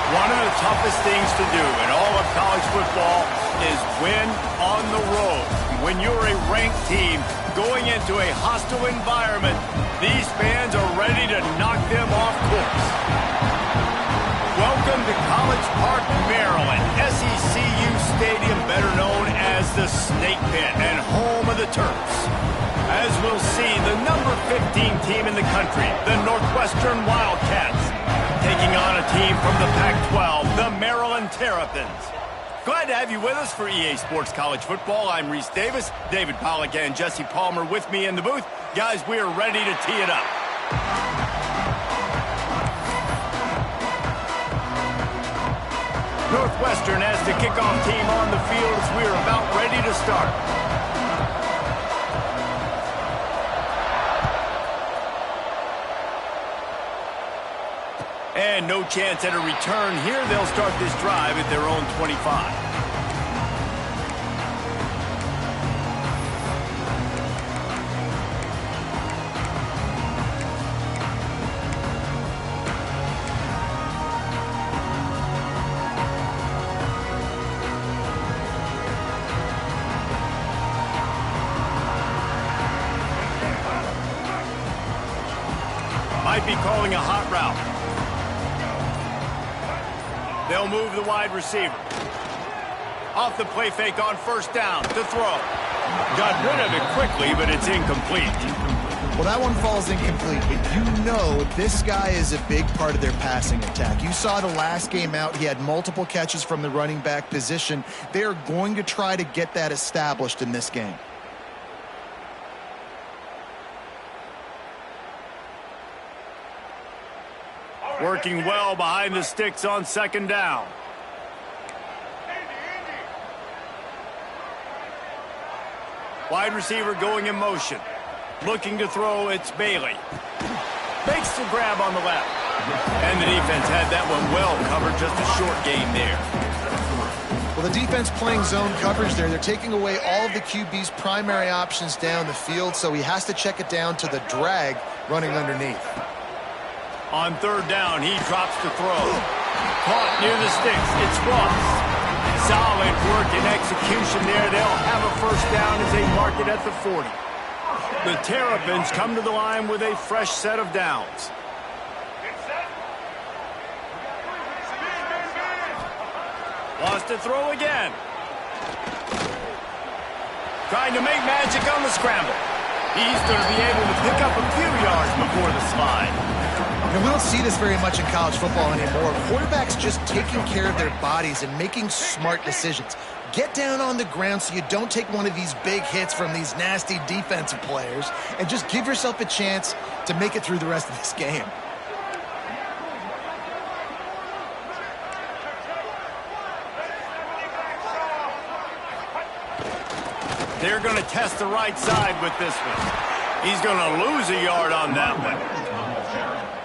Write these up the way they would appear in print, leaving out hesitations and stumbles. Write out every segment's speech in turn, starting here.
One of the toughest things to do in all of college football is win on the road. When you're a ranked team going into a hostile environment, these fans are ready to knock them off course. Welcome to College Park, Maryland, SECU Stadium, better known as the Snake Pit and home of the Terps. As we'll see, the number 15 team in the country, the Northwestern Wildcats, taking on a team from the Pac-12, the Maryland Terrapins. Glad to have you with us for EA Sports College Football. I'm Reese Davis, David Pollack and Jesse Palmer with me in the booth. Guys, we are ready to tee it up. Northwestern has the kickoff team on the field as we are about ready to start. And no chance at a return here. They'll start this drive at their own 25. Might be calling a hot route. They'll move the wide receiver. Off the play fake on first down to throw. Got rid of it quickly, but it's incomplete. Well, that one falls incomplete, but you know this guy is a big part of their passing attack. You saw the last game out. He had multiple catches from the running back position. They are going to try to get that established in this game. Working well behind the sticks on second down. Wide receiver going in motion. Looking to throw, it's Bailey. Makes the grab on the left. And the defense had that one well covered, just a short gain there. Well, the defense playing zone coverage there. They're taking away all of the QB's primary options down the field, so he has to check it down to the drag running underneath. On third down, he drops to throw. Caught near the sticks. It's Ross. Solid work and execution there. They'll have a first down as they mark it at the 40. The Terrapins come to the line with a fresh set of downs. Wants to throw again. Trying to make magic on the scramble. He's going to be able to pick up a few yards before the slide. And we don't see this very much in college football anymore. Quarterbacks just taking care of their bodies and making smart decisions. Get down on the ground so you don't take one of these big hits from these nasty defensive players and just give yourself a chance to make it through the rest of this game. They're going to test the right side with this one. He's going to lose a yard on that one.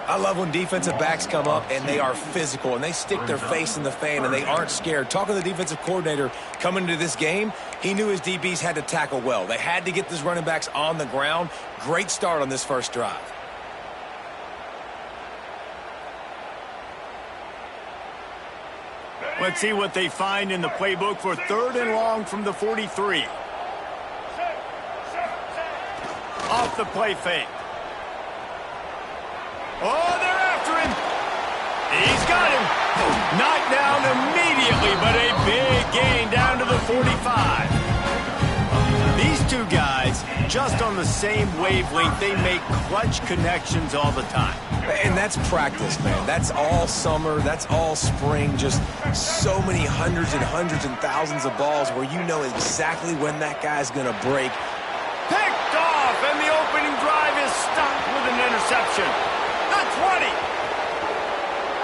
I love when defensive backs come up and they are physical and they stick their face in the fan and they aren't scared. Talking to the defensive coordinator coming into this game, he knew his DBs had to tackle well. They had to get these running backs on the ground. Great start on this first drive. Let's see what they find in the playbook for third and long from the 43. Off the play fake. Oh, they're after him. He's got him. Knocked down immediately, but a big gain down to the 45. These two guys, just on the same wavelength, they make clutch connections all the time. And that's practice, man. That's all summer. That's all spring. Just so many hundreds and thousands of balls where you know exactly when that guy's going to break. Picked off, and the opening drive is stopped with an interception. The 20.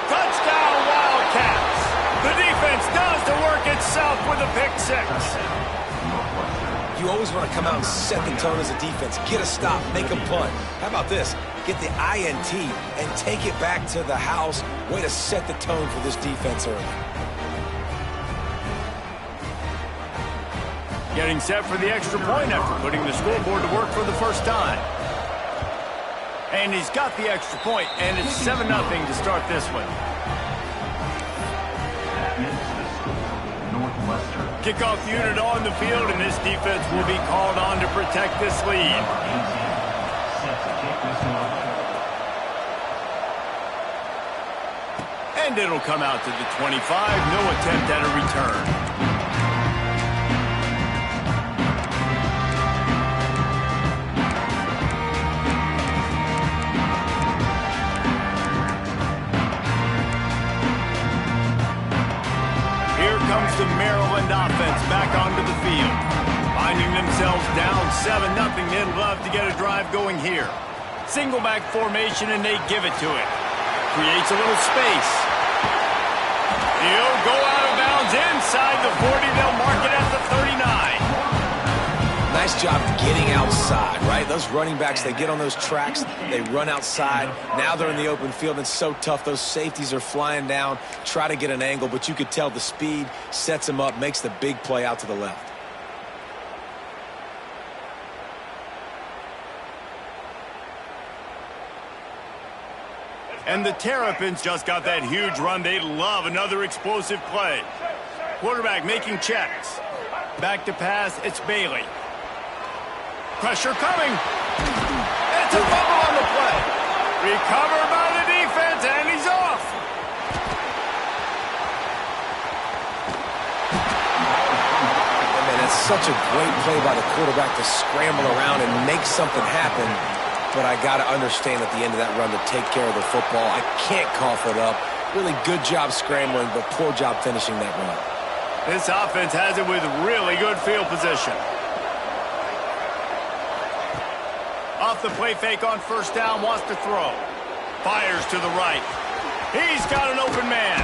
Touchdown, Wildcats. The defense does the work itself with a pick six. You always want to come out and set the tone as a defense. Get a stop, make a punt. How about this? Get the INT and take it back to the house. Way to set the tone for this defense early. Getting set for the extra point after putting the scoreboard to work for the first time. And he's got the extra point, and it's 7-0 to start this one. Kickoff unit on the field, and this defense will be called on to protect this lead. And it'll come out to the 25. No attempt at a return. Comes the Maryland offense back onto the field. Finding themselves down 7-0, they'd love to get a drive going here. Single back formation, and they give it to it. Creates a little space. He'll go out of bounds inside the 40. They'll mark it at the 39. Nice job getting outside, right? Those running backs, they get on those tracks, they run outside. Now they're in the open field. It's so tough. Those safeties are flying down, try to get an angle, but you could tell the speed sets them up, makes the big play out to the left. And the Terrapins just got that huge run. They love another explosive play. Quarterback making checks. Back to pass, it's Bailey. Pressure coming. It's a fumble on the play. Recovered by the defense, and he's off. Man, that's such a great play by the quarterback to scramble around and make something happen. But I got to understand at the end of that run to take care of the football. I can't cough it up. Really good job scrambling, but poor job finishing that run. This offense has it with really good field position. Off the play fake on first down, wants to throw. Fires to the right. He's got an open man.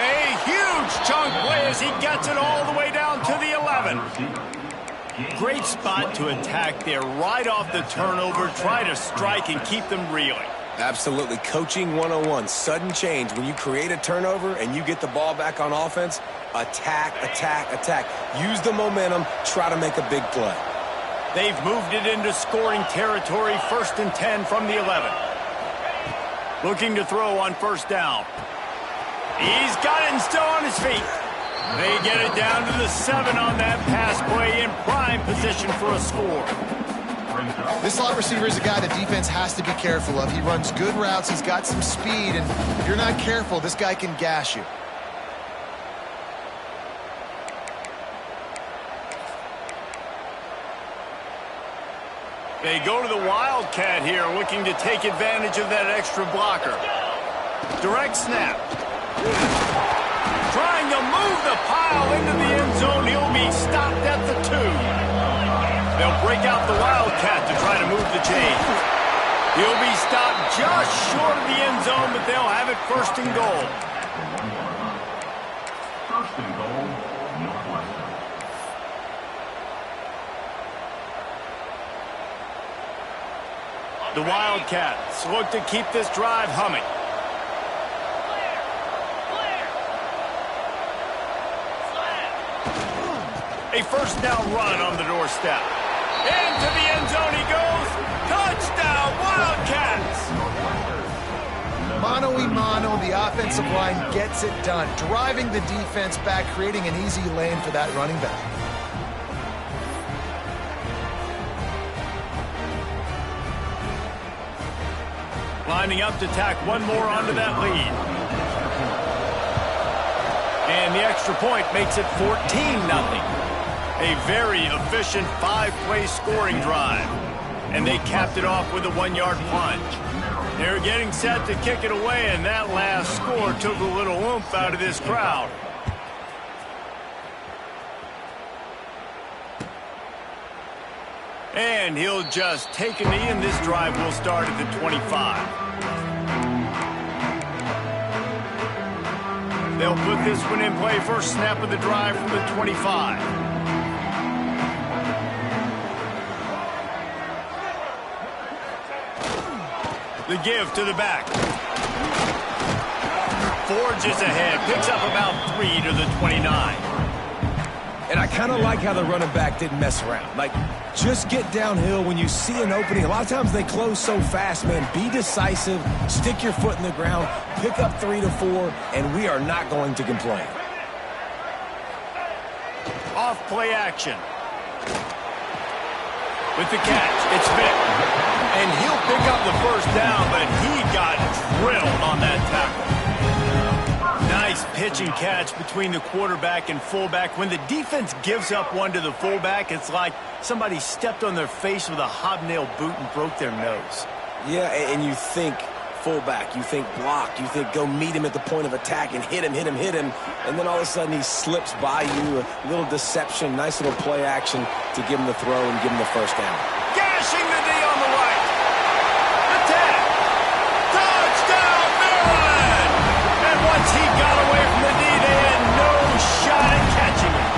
A huge chunk play as he gets it all the way down to the 11. Great spot to attack there right off the turnover. Try to strike and keep them reeling. Absolutely. Coaching 101. Sudden change. When you create a turnover and you get the ball back on offense, attack, attack, attack. Use the momentum. Try to make a big play. They've moved it into scoring territory. 1st and 10 from the 11. Looking to throw on first down. He's got it and still on his feet. They get it down to the 7 on that pass play in prime position for a score. This slot receiver is a guy the defense has to be careful of. He runs good routes. He's got some speed, and if you're not careful, this guy can gash you. They go to the Wildcat here, looking to take advantage of that extra blocker. Direct snap. Trying to move the pile into the end zone. He'll be stopped at the 2. They'll break out the Wildcat to try to move the chains. He'll be stopped just short of the end zone, but they'll have it 1st and goal. 1st and goal, Northwestern. The Wildcats look to keep this drive humming. A first down run on the doorstep. Into the end zone he goes. Touchdown, Wildcats! Mano-a-mano, the offensive line gets it done. Driving the defense back, creating an easy lane for that running back. Lining up to tack one more onto that lead. And the extra point makes it 14-0. A very efficient 5-play scoring drive. And they capped it off with a 1-yard plunge. They're getting set to kick it away, and that last score took a little oomph out of this crowd. And he'll just take a knee, and this drive will start at the 25. They'll put this one in play. First snap of the drive from the 25. The give to the back. Forges ahead. Picks up about 3 to the 29. And I kind of like how the running back didn't mess around. Like, just get downhill when you see an opening. A lot of times they close so fast, man. Be decisive. Stick your foot in the ground. Pick up 3 to 4, and we are not going to complain. Off play action. With the catch, it's Vick. And he'll pick up the first down, but he got drilled on that tackle. Nice pitch and catch between the quarterback and fullback. When the defense gives up one to the fullback, it's like somebody stepped on their face with a hobnail boot and broke their nose. Yeah, and you think fullback, you think block, you think go meet him at the point of attack and hit him, and then all of a sudden he slips by you, a little deception, nice little play action to give him the throw and give him the first down. Gashing the D on the right. Attack. Touchdown, Maryland! And once he got away from the D, they had no shot at catching him.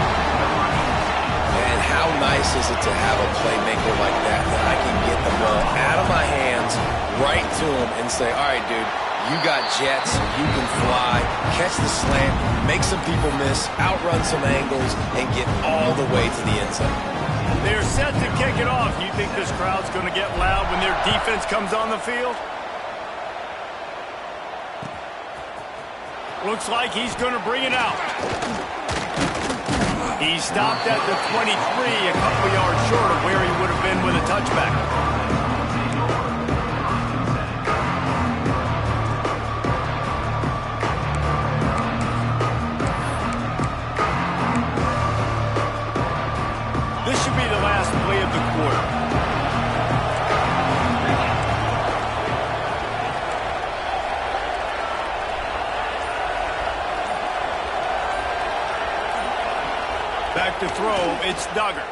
And how nice is it to have a playmaker like that I can get the ball out of my hands right to him and say, all right, dude, you got jets, you can fly, catch the slant, make some people miss, outrun some angles, and get all the way to the end zone. They're set to kick it off. You think this crowd's going to get loud when their defense comes on the field? Looks like he's going to bring it out. He stopped at the 23, a couple yards short of where he would have been with a touchback. This should be the last play of the quarter. Back to throw, it's Duggar.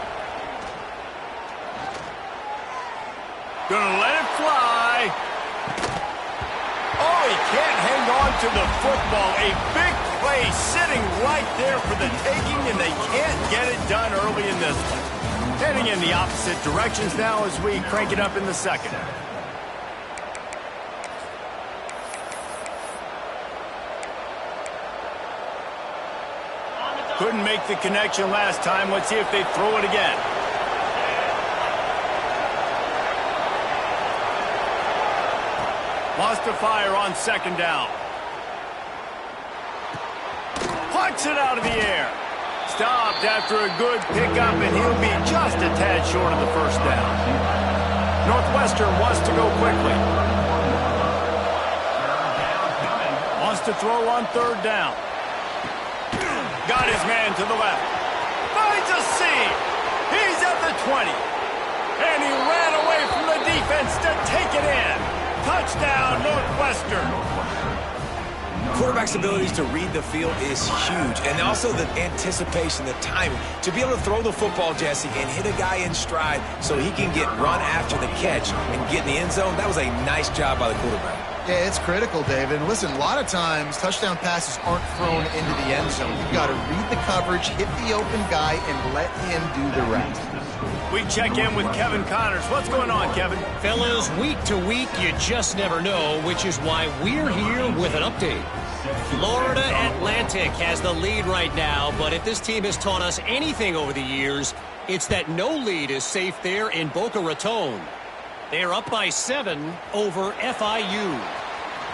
Gonna let it fly. Oh, he can't hang on to the football. A big play sitting right there for the taking, and they can't get it done early in this one. Heading in the opposite directions now as we crank it up in the second. Couldn't make the connection last time. Let's see if they throw it again. Lost a fire on second down. Plucks it out of the air. Stopped after a good pickup, and he'll be just a tad short of the first down. Northwestern wants to go quickly. Wants to throw on third down. Got his man to the left. Finds a seam. He's at the 20. And he ran away from the defense to take it in. Touchdown, Northwestern. Quarterback's abilities to read the field is huge, and also the anticipation, the timing. To be able to throw the football, Jesse, and hit a guy in stride so he can get run after the catch and get in the end zone, that was a nice job by the quarterback. Yeah, it's critical, David. And listen, a lot of times touchdown passes aren't thrown into the end zone. You've got to read the coverage, hit the open guy, and let him do the rest. We check in with Kevin Connors. What's going on, Kevin? Fellas, week to week, you just never know, which is why we're here with an update. Florida Atlantic has the lead right now, but if this team has taught us anything over the years, it's that no lead is safe there in Boca Raton. They're up by 7 over FIU.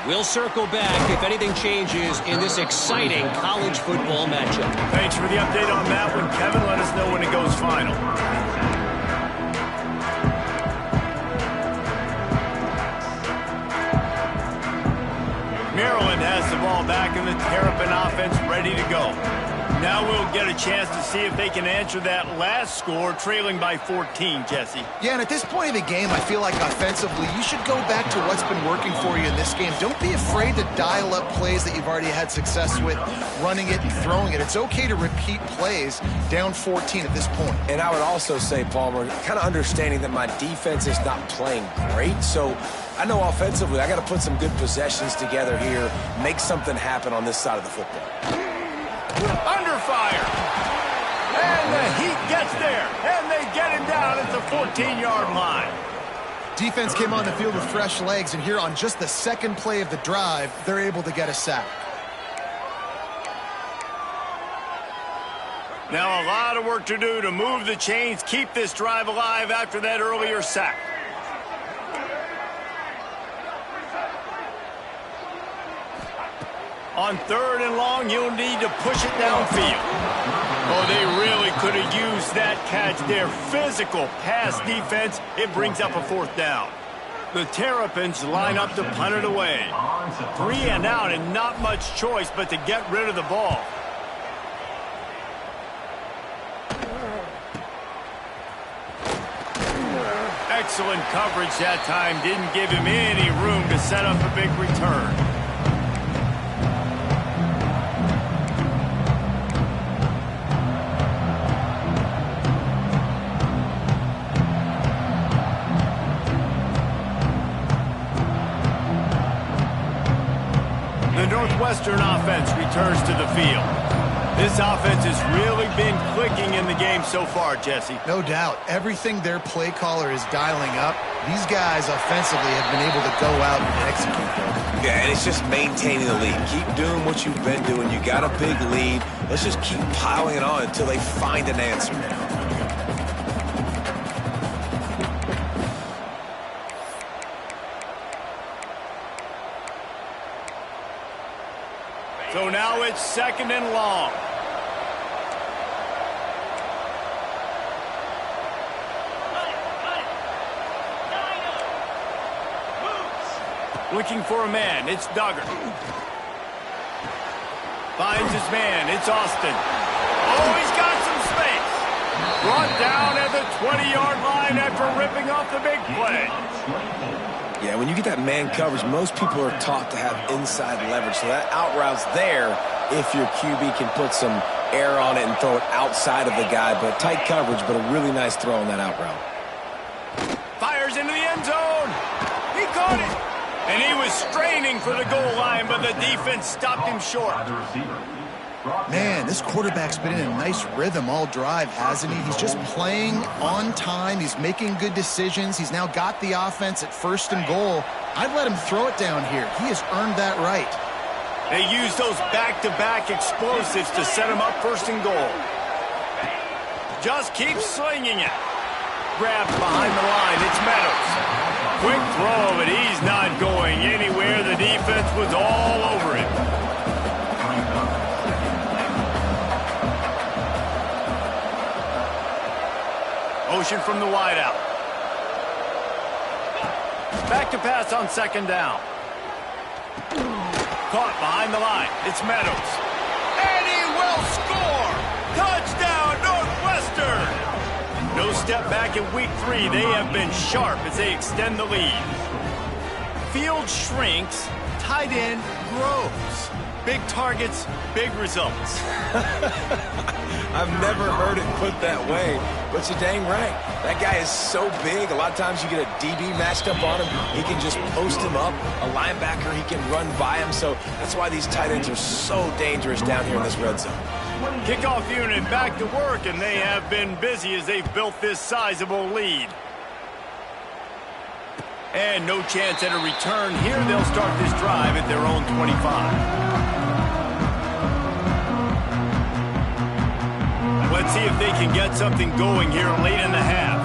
We'll circle back if anything changes in this exciting college football matchup. Thanks for the update on that one, Kevin. Let us know when it goes final. Maryland has the ball back in the Terrapin offense ready to go. Now we'll get a chance to see if they can answer that last score, trailing by 14, Jesse. Yeah, and at this point of the game, I feel like offensively, you should go back to what's been working for you in this game. Don't be afraid to dial up plays that you've already had success with, running it and throwing it. It's okay to repeat plays down 14 at this point. And I would also say, Palmer, kind of understanding that my defense is not playing great, so I know offensively I got to put some good possessions together here, make something happen on this side of the football. Under fire. And the Heat gets there. And they get him down at the 14-yard line. Defense came on the field with fresh legs, and here on just the second play of the drive, they're able to get a sack. Now a lot of work to do to move the chains, keep this drive alive after that earlier sack. On 3rd and long, you'll need to push it downfield. Oh, they really could have used that catch there. Physical pass defense. It brings up a 4th down. The Terrapins line up to punt it away. 3 and out and not much choice but to get rid of the ball. Excellent coverage that time. Didn't give him any room to set up a big return. The Northwestern offense returns to the field. This offense has really been clicking in the game so far, Jesse. No doubt. Everything their play caller is dialing up, these guys offensively have been able to go out and execute. Yeah, and it's just maintaining the lead. Keep doing what you've been doing. You got a big lead. Let's just keep piling it on until they find an answer. So now it's 2nd and long. Looking for a man. It's Duggar. Finds his man. It's Austin. Oh, he's got some space. Brought down at the 20-yard line after ripping off the big play. Yeah, when you get that man coverage, most people are taught to have inside leverage. So that out route's there if your QB can put some air on it and throw it outside of the guy. But tight coverage, but a really nice throw on that out route. Fires into the end zone. He caught it. And he was straining for the goal line, but the defense stopped him short. Man, this quarterback's been in a nice rhythm all drive, hasn't he? He's just playing on time. He's making good decisions. He's now got the offense at 1st and goal. I'd let him throw it down here. He has earned that right. They use those back-to-back explosives to set him up 1st and goal. Just keep slinging it. Grabbed behind the line. It's Meadows. Quick throw, but he's not going anywhere. The defense was all over him. Motion from the wideout. Back to pass on 2nd down. Caught behind the line. It's Meadows. And he will score! Touchdown, Northwestern! No step back in week 3. They have been sharp as they extend the lead. Field shrinks, tight end grows. Big targets, big results. I've never heard it put that way, but you're dang right. That guy is so big. A lot of times you get a DB matched up on him. He can just post him up. A linebacker, he can run by him. So that's why these tight ends are so dangerous down here in this red zone. Kickoff unit back to work, and they have been busy as they've built this sizable lead. And no chance at a return here. They'll start this drive at their own 25. Let's see if they can get something going here late in the half.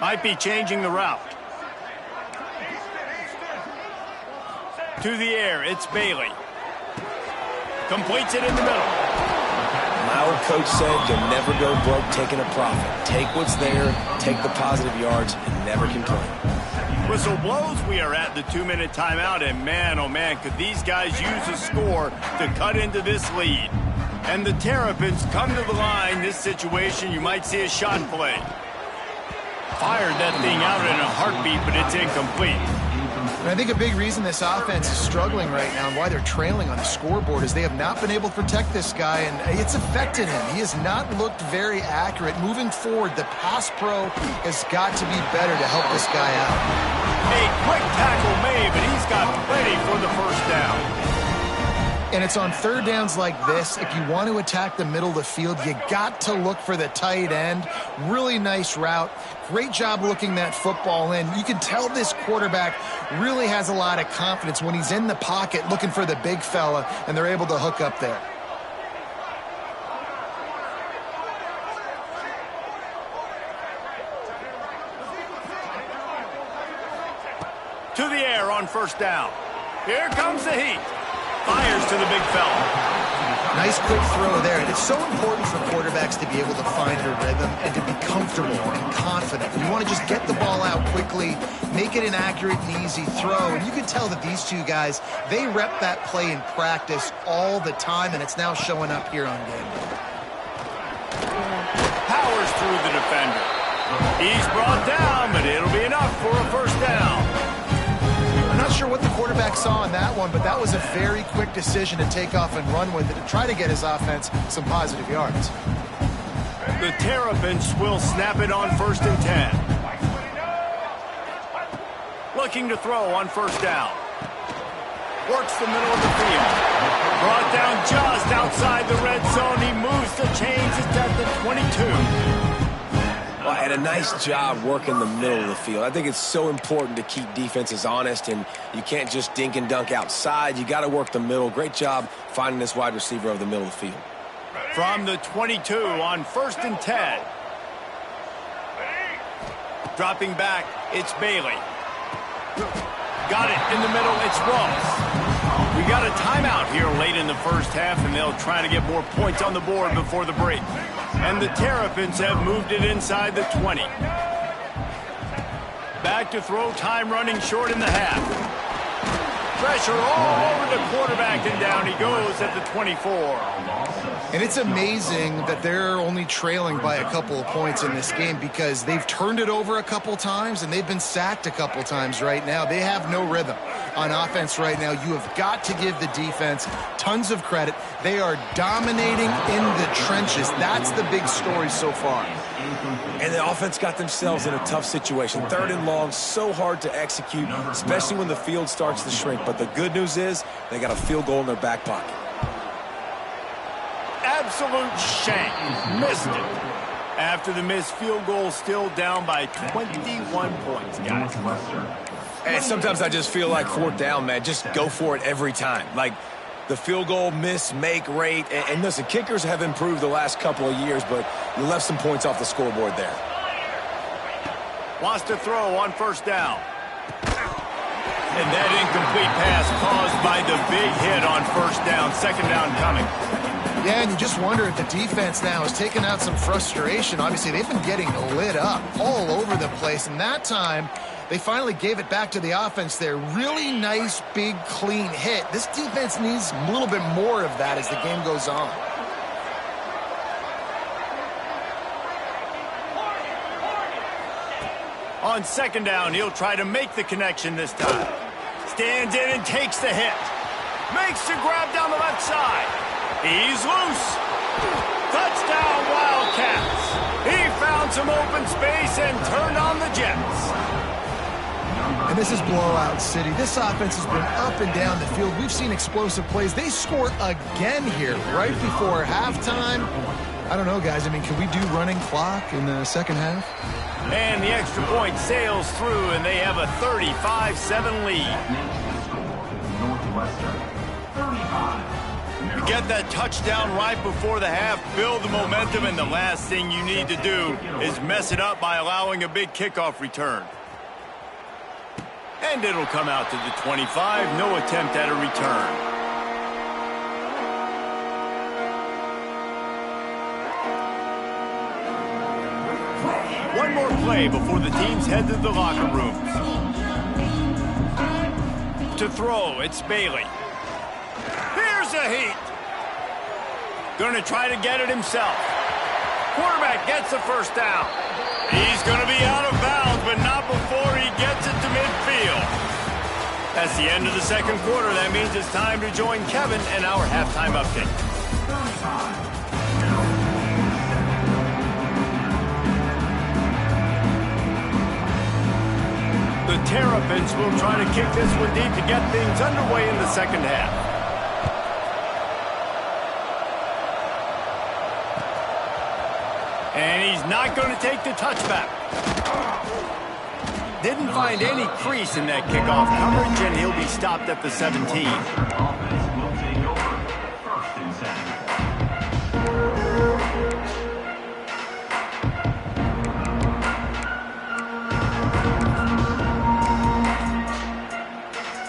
Might be changing the route. To the air, it's Bailey. Completes it in the middle. My old coach said you'll never go broke taking a profit. Take what's there, take the positive yards, and never complain. Whistle blows. We are at the 2-minute timeout, and man, oh man, could these guys use a score to cut into this lead. And the Terrapins come to the line. This situation, you might see a shot play. Fired that thing out in a heartbeat, but it's incomplete. And I think a big reason this offense is struggling right now and why they're trailing on the scoreboard is they have not been able to protect this guy, and it's affected him. He has not looked very accurate. Moving forward, the pass pro has got to be better to help this guy out. A quick tackle made, but he's got plenty for the 1st down. And it's on 3rd downs like this. If you want to attack the middle of the field, you got to look for the tight end. Really nice route. Great job looking that football in. You can tell this quarterback really has a lot of confidence when he's in the pocket looking for the big fella, and they're able to hook up there. first down. Here comes the heat. Fires to the big fella. Nice quick throw there. And it's so important for quarterbacks to be able to find a rhythm and to be comfortable and confident. You want to just get the ball out quickly, make it an accurate and easy throw. And you can tell that these two guys, they rep that play in practice all the time, and it's now showing up here on game day. Powers through the defender. He's brought down, but it'll be enough for a first down. I'm not sure what the quarterback saw in that one, but that was a very quick decision to take off and run with it to try to get his offense some positive yards. The Terrapins will snap it on 1st and 10. Looking to throw on first down. Works the middle of the field. Brought down just outside the red zone. He moves the chains. It's at the 22. Well, and a nice job working the middle of the field. I think it's so important to keep defenses honest, and you can't just dink and dunk outside. You got to work the middle. Great job finding this wide receiver over the middle of the field. From the 22 on 1st and 10. Dropping back, it's Bailey. Got it in the middle, it's Ross. We got a timeout here late in the first half, and they'll try to get more points on the board before the break. And the Terrapins have moved it inside the 20. Back to throw, time running short in the half. Pressure all over the quarterback, and down he goes at the 24. And it's amazing that they're only trailing by a couple of points in this game because they've turned it over a couple times and they've been sacked a couple times right now. They have no rhythm on offense right now. You have got to give the defense tons of credit. They are dominating in the trenches. That's the big story so far. And the offense got themselves in a tough situation. 3rd and long, so hard to execute, especially when the field starts to shrink. But the good news is they got a field goal in their back pocket. Absolute shank. Missed it. After the missed field goal, still down by 21 points, guys. And sometimes I just feel like 4th down, man. Just go for it every time. Like the field goal miss, make rate. And listen, kickers have improved the last couple of years, but you left some points off the scoreboard there. Wants to throw on first down. And that incomplete pass caused by the big hit on first down. 2nd down coming. Yeah, and you just wonder if the defense now is taking out some frustration. Obviously, they've been getting lit up all over the place. And that time, they finally gave it back to the offense there. Really nice, big, clean hit. This defense needs a little bit more of that as the game goes on. On 2nd down, he'll try to make the connection this time. Stands in and takes the hit. Makes the grab down the left side. He's loose. Touchdown, Wildcats. He found some open space and turned on the Jets. And this is blowout city. This offense has been up and down the field. We've seen explosive plays. They score again here right before halftime. I don't know, guys. I mean, can we do running clock in the second half? And the extra point sails through, and they have a 35-7 lead. Northwestern, 35. You get that touchdown right before the half, build the momentum, and the last thing you need to do is mess it up by allowing a big kickoff return. And it'll come out to the 25, no attempt at a return. One more play before the teams head to the locker rooms. To throw, it's Bailey. Here's a heat. Going to try to get it himself. Quarterback gets the first down. He's going to be out of bounds, but not before he gets it to midfield. That's the end of the 2nd quarter. That means it's time to join Kevin and our halftime update. The Terrapins will try to kick this one deep to get things underway in the 2nd half. And he's not going to take the touchback. Didn't find any crease in that kickoff coverage, and he'll be stopped at the 17. Offense will take over. 1st and 7. 1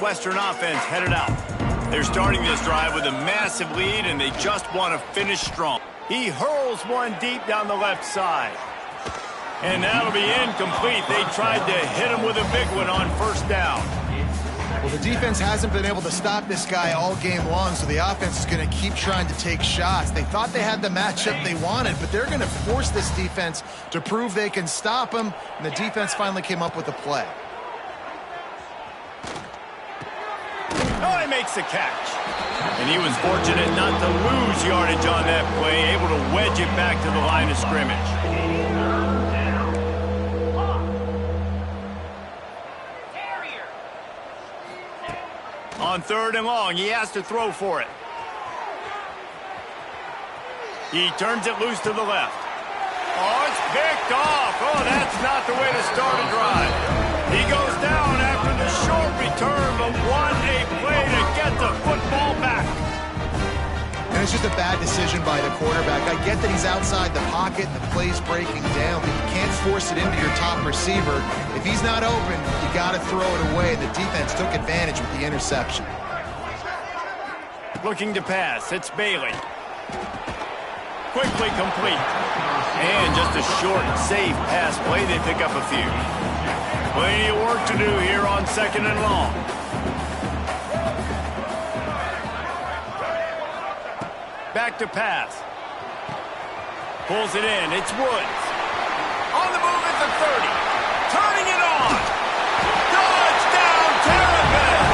Northwestern offense headed out. They're starting this drive with a massive lead, and they just want to finish strong. He hurls one deep down the left side. And that'll be incomplete. They tried to hit him with a big one on first down. Well, the defense hasn't been able to stop this guy all game long, so the offense is going to keep trying to take shots. They thought they had the matchup they wanted, but they're going to force this defense to prove they can stop him, and the defense finally came up with a play. Oh, he makes the catch. And he was fortunate not to lose yardage on that play, able to wedge it back to the line of scrimmage. On 3rd and long, he has to throw for it. He turns it loose to the left. Oh, it's picked off. Oh, that's not the way to start a drive. He goes down after the short return, but what a play to get the football back. And it's just a bad decision by the quarterback. I get that he's outside the pocket and the play's breaking down, but you can't force it into your top receiver. If he's not open, you got to throw it away. The defense took advantage with the interception. Looking to pass, it's Bailey. Quickly complete. And just a short, safe pass play. They pick up a few. Plenty of work to do here on 2nd and long. Back to pass. Pulls it in. It's Woods. On the move at the 30. Turning it on. Touchdown, Terps!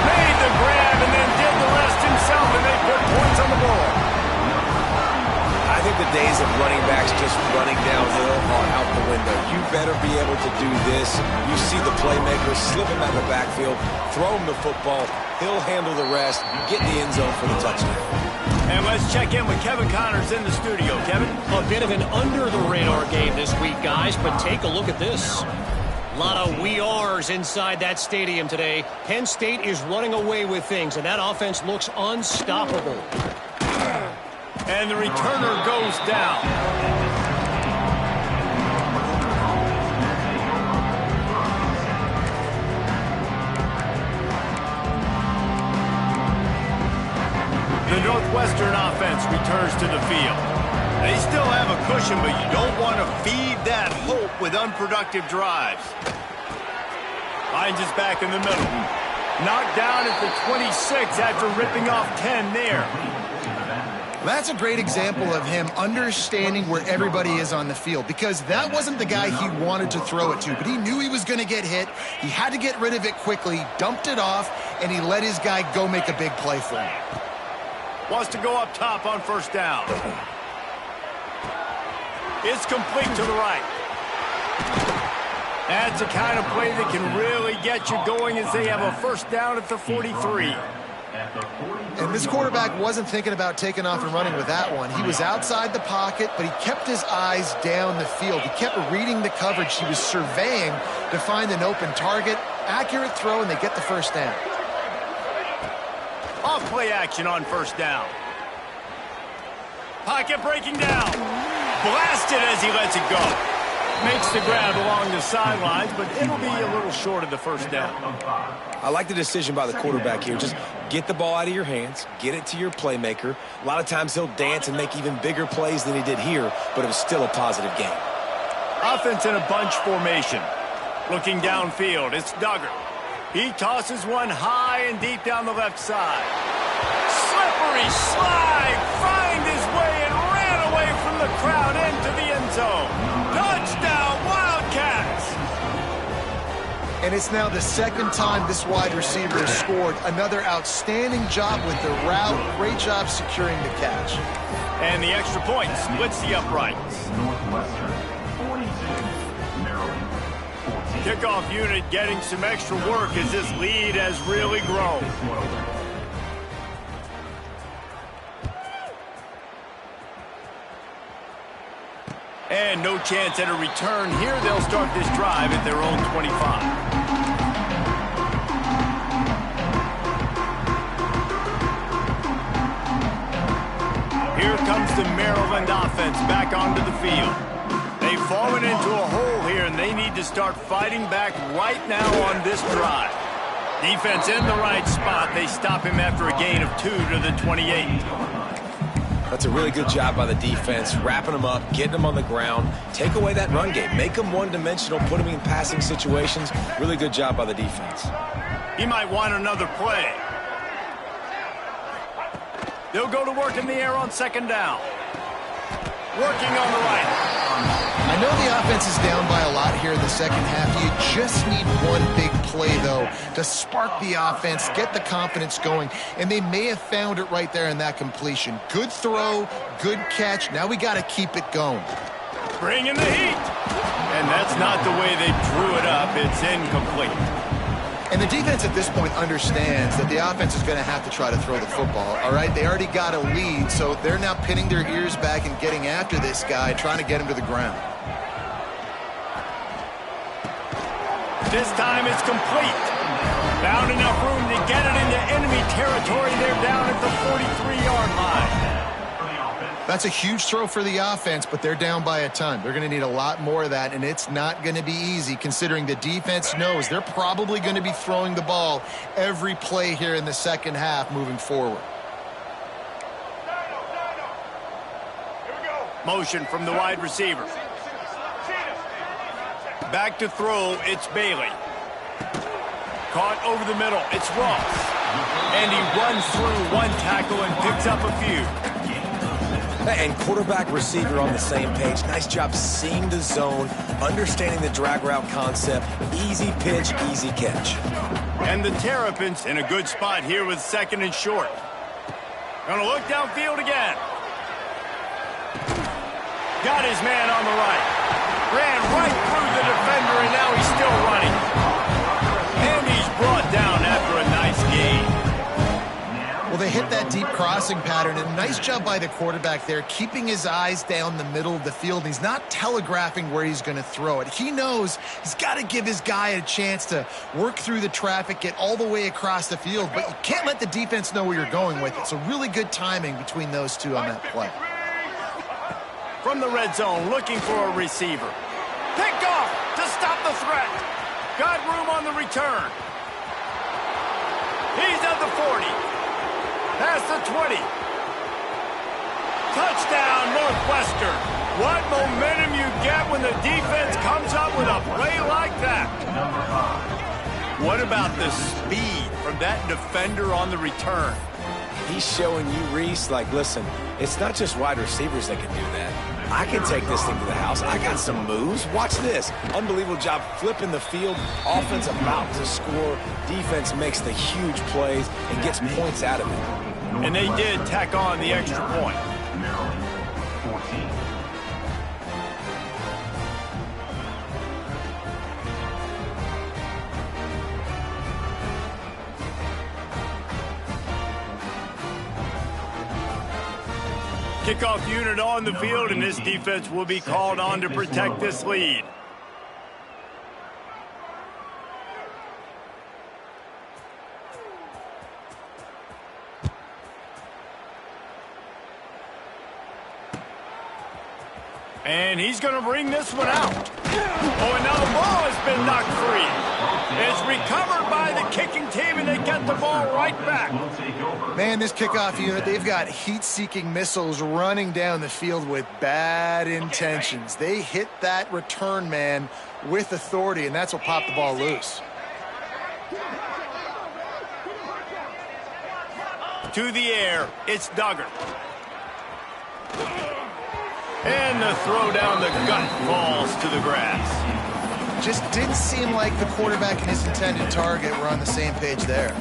Made the grab and then did the rest himself, and they put points on the board. I think the days of running backs just running downhill are out the window. You better be able to do this. You see the playmaker slip him out of the backfield, throw him the football. He'll handle the rest. Get in the end zone for the touchdown. And let's check in with Kevin Connors in the studio. Kevin? A bit of an under-the-radar game this week, guys, but take a look at this. A lot of we ares inside that stadium today. Penn State is running away with things, and that offense looks unstoppable. And the returner goes down. The Northwestern offense returns to the field. They still have a cushion, but you don't want to feed that hope with unproductive drives. Finds his back in the middle. Knocked down at the 26 after ripping off 10 there. That's a great example of him understanding where everybody is on the field, because that wasn't the guy he wanted to throw it to, but he knew he was going to get hit. He had to get rid of it quickly, dumped it off, and he let his guy go make a big play for him. Wants to go up top on first down. It's complete to the right. That's the kind of play that can really get you going as they have a first down at the 43. And this quarterback wasn't thinking about taking off and running with that one. He was outside the pocket, but he kept his eyes down the field. He kept reading the coverage. He was surveying to find an open target. Accurate throw, and they get the first down. Off play action on first down. Pocket breaking down. Blasted as he lets it go. Makes the grab along the sidelines, but it'll be a little short of the first down. I like the decision by the quarterback here. Just get the ball out of your hands, get it to your playmaker. A lot of times he'll dance and make even bigger plays than he did here, but it was still a positive game. Offense in a bunch formation. Looking downfield, it's Duggar. He tosses one high and deep down the left side. Slippery slide, find his way and ran away from the crowd into the end zone. Touchdown, Wildcats! And it's now the second time this wide receiver has scored. Another outstanding job with the route. Great job securing the catch. And the extra point splits the uprights. Northwestern 42, Maryland 14. Kickoff unit getting some extra work as this lead has really grown. And no chance at a return here. They'll start this drive at their own 25. Here comes the Maryland offense back onto the field. They've fallen into a hole here, and they need to start fighting back right now on this drive. Defense in the right spot. They stop him after a gain of 2 to the 28. That's a really good job by the defense, wrapping him up, getting him on the ground, take away that run game, make him one-dimensional, put him in passing situations. Really good job by the defense. He might want another play. They'll go to work in the air on second down. Working on the right. I know the offense is down by a lot here in the second half. You just need one big play, though, to spark the offense, get the confidence going, and they may have found it right there in that completion. Good throw, good catch. Now we got to keep it going. Bringing the heat. And that's not the way they drew it up. It's incomplete. And the defense at this point understands that the offense is going to have to try to throw the football, all right? They already got a lead, so they're now pinning their ears back and getting after this guy, trying to get him to the ground. This time it's complete. Found enough room to get it into enemy territory. They're down at the 43-yard line. That's a huge throw for the offense, but they're down by a ton. They're going to need a lot more of that, and it's not going to be easy considering the defense knows they're probably going to be throwing the ball every play here in the second half moving forward. Motion from the wide receiver. Back to throw, it's Bailey. Caught over the middle, it's Ross. And he runs through one tackle and picks up a few. And quarterback receiver on the same page. Nice job seeing the zone, understanding the drag route concept. Easy pitch, easy catch. And the Terrapins in a good spot here with second and short. Gonna look downfield again. Got his man on the right. Ran right through the defender, and now he's still running. And he's brought down after a nice gain. Well, they hit that deep crossing pattern, and nice job by the quarterback there, keeping his eyes down the middle of the field. He's not telegraphing where he's going to throw it. He knows he's got to give his guy a chance to work through the traffic, get all the way across the field, but you can't let the defense know where you're going with it. So really good timing between those two on that play. From the red zone, looking for a receiver. Picked off to stop the threat. Got room on the return. He's at the 40. Past the 20. Touchdown, Northwestern. What momentum you get when the defense comes up with a play like that. What about the speed from that defender on the return? He's showing you, Reese, like, listen, it's not just wide receivers that can do that. I can take this thing to the house. I got some moves. Watch this. Unbelievable job flipping the field. Offense about to score. Defense makes the huge plays and gets points out of it. And they did tack on the extra point. Maryland, 14. Kickoff unit on the field, and this defense will be called on to protect this lead. And he's going to bring this one out. Oh, and now the ball has been knocked free. It's recovered by the kicking team, and they get the ball right back. Man, this kickoff unit, they've got heat-seeking missiles running down the field with bad intentions. They hit that return man with authority, and that's what popped the ball loose. To the air, it's Duggar. And the throw down the gut falls to the grass. Just didn't seem like the quarterback and his intended target were on the same page there.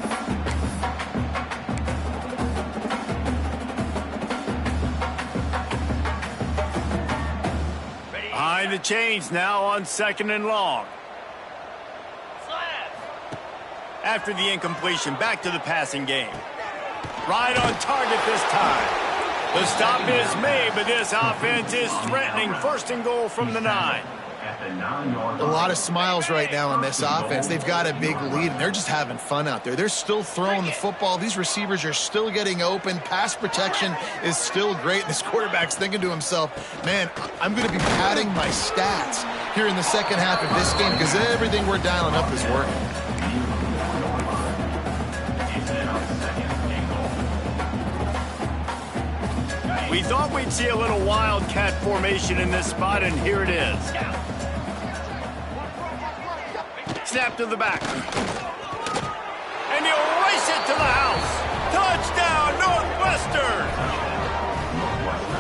Behind the chains now on second and long. After the incompletion, back to the passing game. Right on target this time. The stop is made, but this offense is threatening. First and goal from the 9. A lot of smiles right now on this offense. They've got a big lead, and they're just having fun out there. They're still throwing the football. These receivers are still getting open. Pass protection is still great. This quarterback's thinking to himself, man, I'm going to be padding my stats here in the second half of this game because everything we're dialing up is working. We thought we'd see a little wildcat formation in this spot, and here it is. Snap to the back. And he'll race it to the house. Touchdown, Northwestern!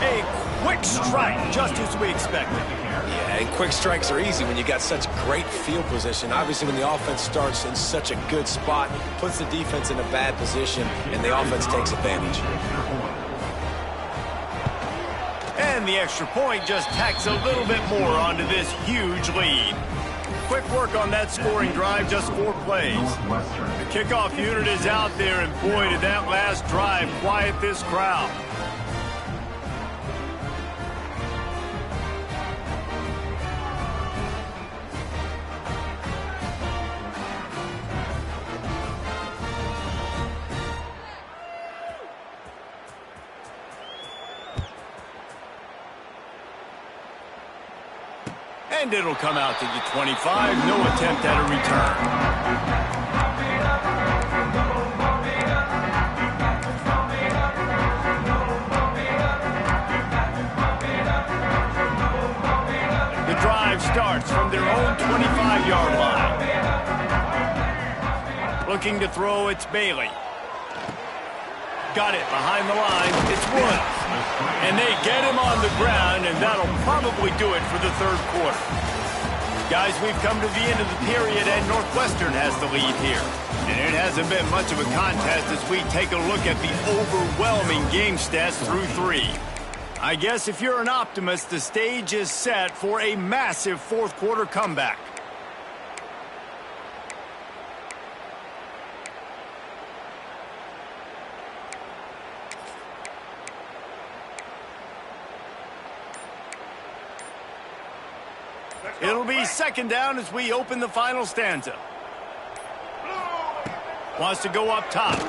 A quick strike, just as we expected. Yeah, and quick strikes are easy when you got such great field position. Obviously, when the offense starts in such a good spot, puts the defense in a bad position, and the offense takes advantage. And the extra point just tacks a little bit more onto this huge lead. Quick work on that scoring drive, just 4 plays. The kickoff unit is out there, and boy, did that last drive quiet this crowd. And it'll come out to the 25. No attempt at a return. The drive starts from their own 25-yard line. Looking to throw, it's Bailey. Got it behind the line. It's Woods. And they get him on the ground, and that'll probably do it for the third quarter. Guys, we've come to the end of the period, and Northwestern has the lead here. And it hasn't been much of a contest as we take a look at the overwhelming game stats through 3. I guess if you're an optimist, the stage is set for a massive fourth quarter comeback. It'll be second down as we open the final stanza. Wants to go up top.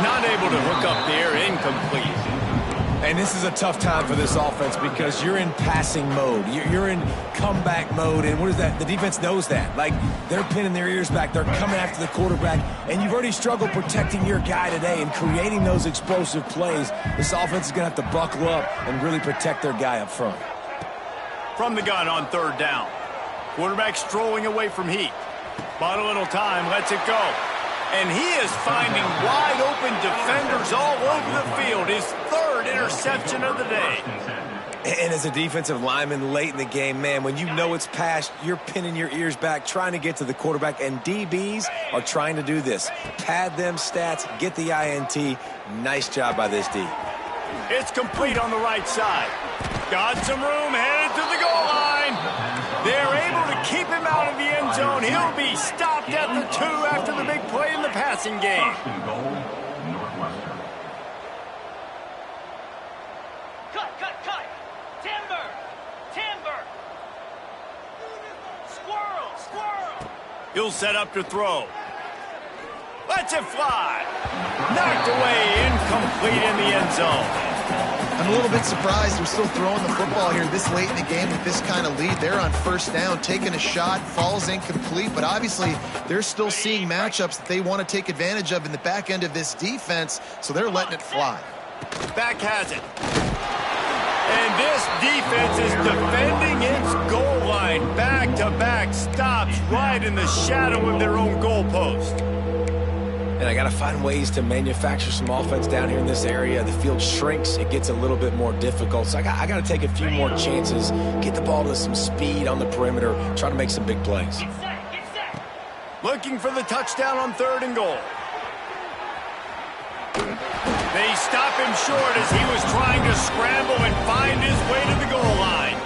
Not able to hook up there, incomplete. And this is a tough time for this offense because you're in passing mode. You're in comeback mode, and what is that? The defense knows that. Like, they're pinning their ears back. They're coming after the quarterback, and you've already struggled protecting your guy today and creating those explosive plays. This offense is going to have to buckle up and really protect their guy up front. From the gun on third down. Quarterback strolling away from Heat. Bought a little time, lets it go. And he is finding wide open defenders all over the field. His third interception of the day. And as a defensive lineman late in the game, man, when you know it's past, you're pinning your ears back, trying to get to the quarterback, and DBs are trying to do this. Pad them stats, get the INT. Nice job by this D. It's complete on the right side. Got some room, headed to the goal line. They're able to keep him out of the end zone. He'll be stopped at the 2 after the big play in the passing game. Cut. Timber. Squirrel. He'll set up to throw. Lets it fly. Knocked away, incomplete in the end zone. I'm a little bit surprised they're still throwing the football here this late in the game with this kind of lead. They're on first down, taking a shot, falls incomplete, but obviously they're still seeing matchups that they want to take advantage of in the back end of this defense, so they're letting it fly. Back has it. And this defense is defending its goal line. Back-to-back stops right in the shadow of their own goalpost. And I got to find ways to manufacture some offense down here in this area. The field shrinks. It gets a little bit more difficult. So I got to take a few more chances, get the ball to some speed on the perimeter, try to make some big plays. Get set. Looking for the touchdown on third and goal. They stop him short as he was trying to scramble and find his way to the goal line.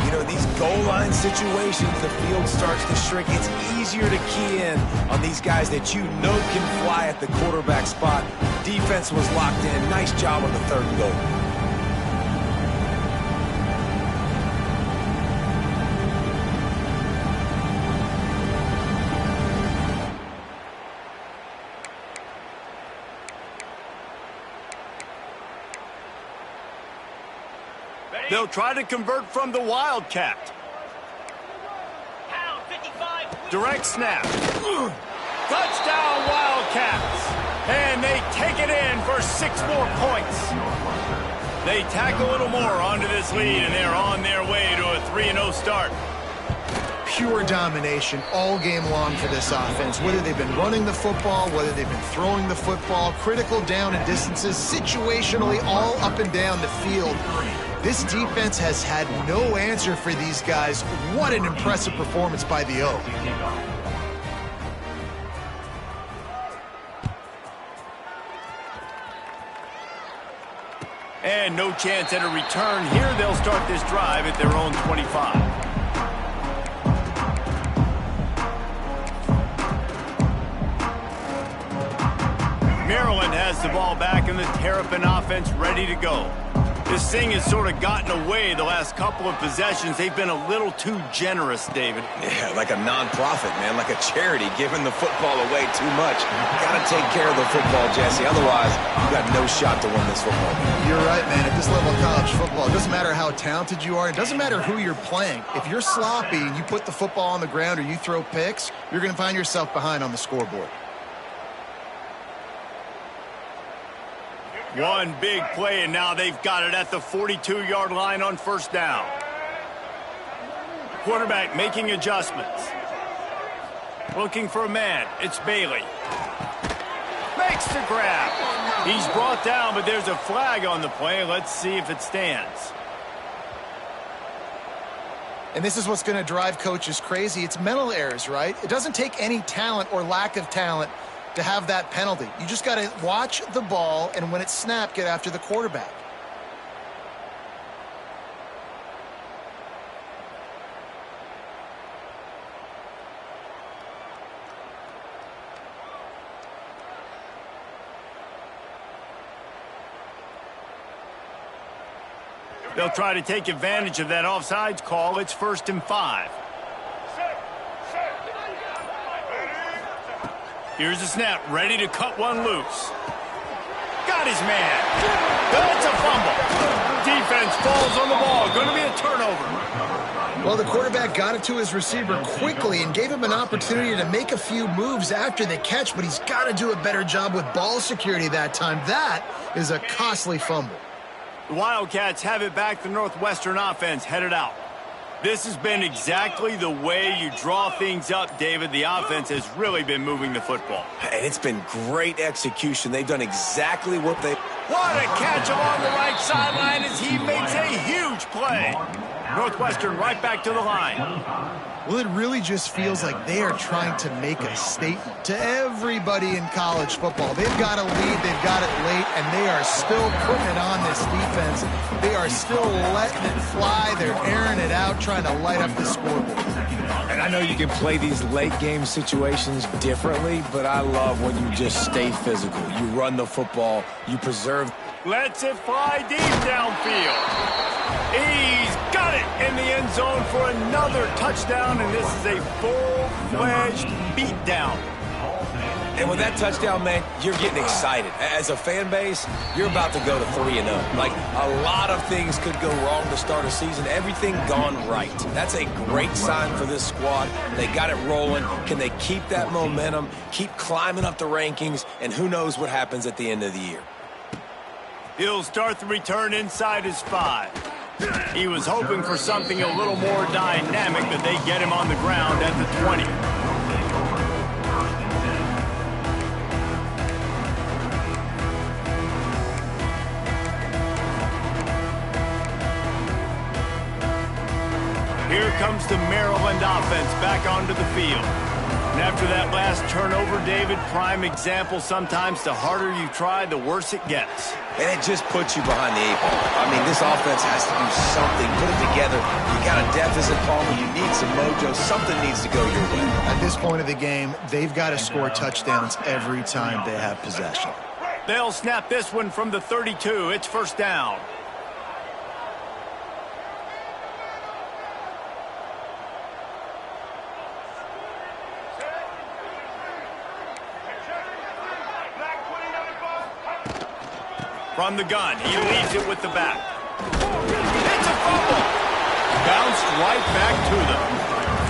You know, these goal line situations, the field starts to shrink. It's easier to key in on these guys that you know can fly at the quarterback spot. Defense was locked in. Nice job on the third and goal. They'll try to convert from the Wildcat. Pound 55. Direct snap. Touchdown Wildcats. And they take it in for 6 more points. They tack a little more onto this lead, and they're on their way to a 3-0 start. Pure domination all game long for this offense. Whether they've been running the football, whether they've been throwing the football, critical down and distances, situationally all up and down the field. This defense has had no answer for these guys. What an impressive performance by the O. And no chance at a return here. They'll start this drive at their own 25. Maryland has the ball back and the Terrapin offense ready to go. This thing has sort of gotten away the last couple of possessions. They've been a little too generous, David. Yeah, like a non-profit, man, like a charity, giving the football away too much. Got to take care of the football, Jesse. Otherwise, you got no shot to win this football game. You're right, man. At this level of college football, it doesn't matter how talented you are. It doesn't matter who you're playing. If you're sloppy and you put the football on the ground or you throw picks, you're going to find yourself behind on the scoreboard. One big play, and now they've got it at the 42-yard line on first down. Quarterback making adjustments. Looking for a man. It's Bailey. Makes the grab. He's brought down, but there's a flag on the play. Let's see if it stands. And this is what's going to drive coaches crazy. It's mental errors, right? It doesn't take any talent or lack of talent to have that penalty. You just got to watch the ball, and when it's snapped, get after the quarterback. They'll try to take advantage of that offsides call. It's 1st and 5. Here's the snap, ready to cut one loose. Got his man. That's a fumble. Defense falls on the ball. Going to be a turnover. Well, the quarterback got it to his receiver quickly and gave him an opportunity to make a few moves after the catch, but he's got to do a better job with ball security that time. That is a costly fumble. The Wildcats have it back. The Northwestern offense headed out. This has been exactly the way you draw things up, David. The offense has really been moving the football. And it's been great execution. They've done exactly what they... What a catch along the right sideline as he makes a huge play. Northwestern right back to the line. Well, it really just feels like they are trying to make a statement to everybody in college football. They've got a lead, they've got it late, and they are still putting it on this defense. They are still letting it fly. They're airing it out, trying to light up the scoreboard. And I know you can play these late game situations differently, but I love when you just stay physical. You run the football, you preserve. Lets it fly deep downfield. He's got it in the end zone for another touchdown, and this is a full-fledged beatdown. And with that touchdown, man, you're getting excited. As a fan base, you're about to go to 3-0. Like, a lot of things could go wrong to start a season. Everything gone right. That's a great sign for this squad. They got it rolling. Can they keep that momentum, keep climbing up the rankings, and who knows what happens at the end of the year. He'll start the return inside his 5. He was hoping for something a little more dynamic, but they get him on the ground at the 20. Here comes the Maryland offense back onto the field. And after that last turnover, David, prime example, sometimes the harder you try, the worse it gets. And it just puts you behind the 8 ball. I mean, this offense has to do something. Put it together. You got a deficit, Palmer. You need some mojo. Something needs to go your way. At this point of the game, they've got to score touchdowns every time they have possession. They'll snap this one from the 32. It's first down. From the gun, he leaves it with the back. It's a fumble. Bounced right back to them.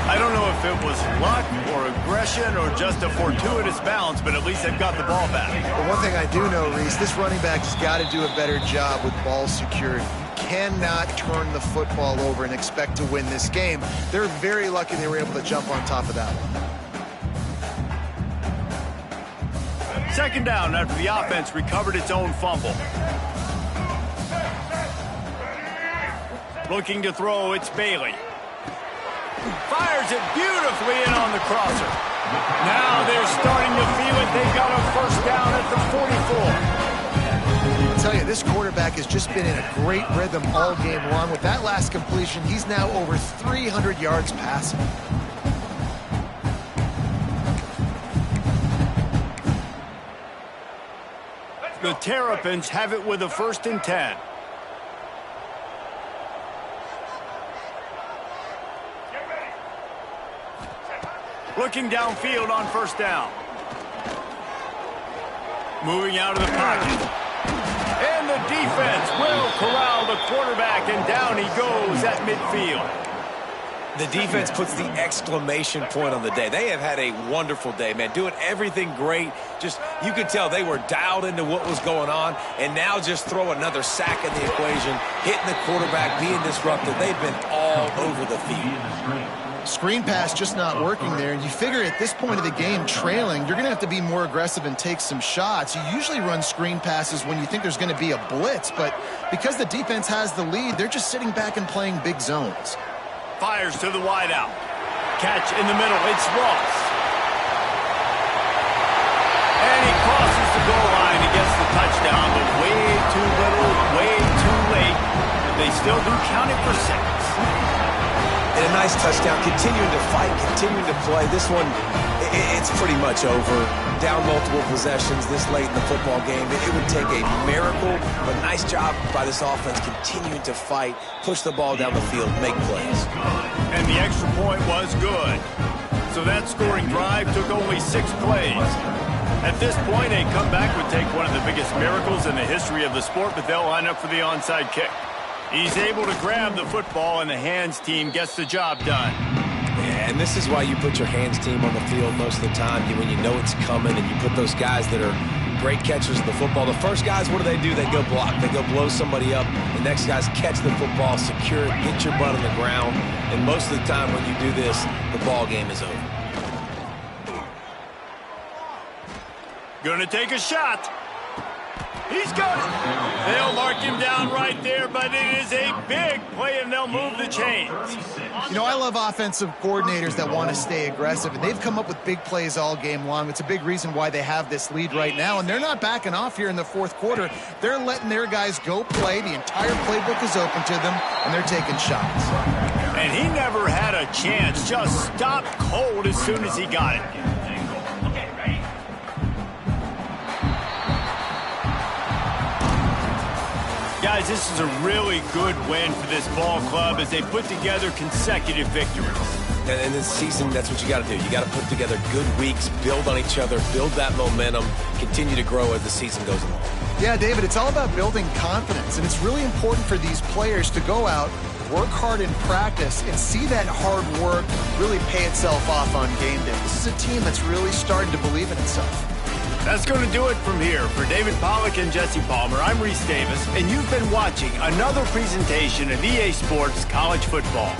I don't know if it was luck or aggression or just a fortuitous bounce, but at least they've got the ball back. But one thing I do know, Reese, this running back has got to do a better job with ball security. You cannot turn the football over and expect to win this game. They're very lucky they were able to jump on top of that one. Second down after the offense recovered its own fumble. Looking to throw, it's Bailey. Fires it beautifully in on the crosser. Now they're starting to feel it. They've got a first down at the 44. I'll tell you, this quarterback has just been in a great rhythm all game long. With that last completion, he's now over 300 yards passing. The Terrapins have it with a 1st and 10. Looking downfield on first down. Moving out of the pocket. And the defense will corral the quarterback, and down he goes at midfield. The defense puts the exclamation point on the day. They have had a wonderful day, man, doing everything great. Just, you could tell they were dialed into what was going on, and now just throw another sack in the equation, hitting the quarterback, being disruptive. They've been all over the field. Screen pass just not working there. And you figure at this point of the game, trailing, you're going to have to be more aggressive and take some shots. You usually run screen passes when you think there's going to be a blitz, but because the defense has the lead, they're just sitting back and playing big zones. Fires to the wideout. Catch in the middle. It's Ross. And he crosses the goal line and gets the touchdown, but way too little, way too late. But they still do count it for 6. And a nice touchdown, continuing to fight, continuing to play. This one, it's pretty much over. Down multiple possessions this late in the football game. It would take a miracle, but nice job by this offense continuing to fight, push the ball down the field, make plays. And the extra point was good. So that scoring drive took only 6 plays. At this point, a comeback would take one of the biggest miracles in the history of the sport, but they'll line up for the onside kick. He's able to grab the football, and the hands team gets the job done. Yeah, and this is why you put your hands team on the field most of the time, when you know it's coming, and you put those guys that are great catchers of the football. The first guys, what do? They go block. They go blow somebody up. The next guys catch the football, secure it, get your butt on the ground. And most of the time when you do this, the ball game is over. Gonna take a shot. He's got it. They'll mark him down right there, but it is a big play, and they'll move the chains. You know, I love offensive coordinators that want to stay aggressive, and they've come up with big plays all game long. It's a big reason why they have this lead right now, and they're not backing off here in the 4th quarter. They're letting their guys go play. The entire playbook is open to them, and they're taking shots. And he never had a chance. Just stopped cold as soon as he got it. Guys, this is a really good win for this ball club as they put together consecutive victories. And in this season, that's what you got to do. You got to put together good weeks, build on each other, build that momentum, continue to grow as the season goes along. Yeah, David, it's all about building confidence, and it's really important for these players to go out, work hard in practice, and see that hard work really pay itself off on game day. This is a team that's really starting to believe in itself. That's going to do it from here. For David Pollack and Jesse Palmer, I'm Reese Davis, and you've been watching another presentation of EA Sports College Football.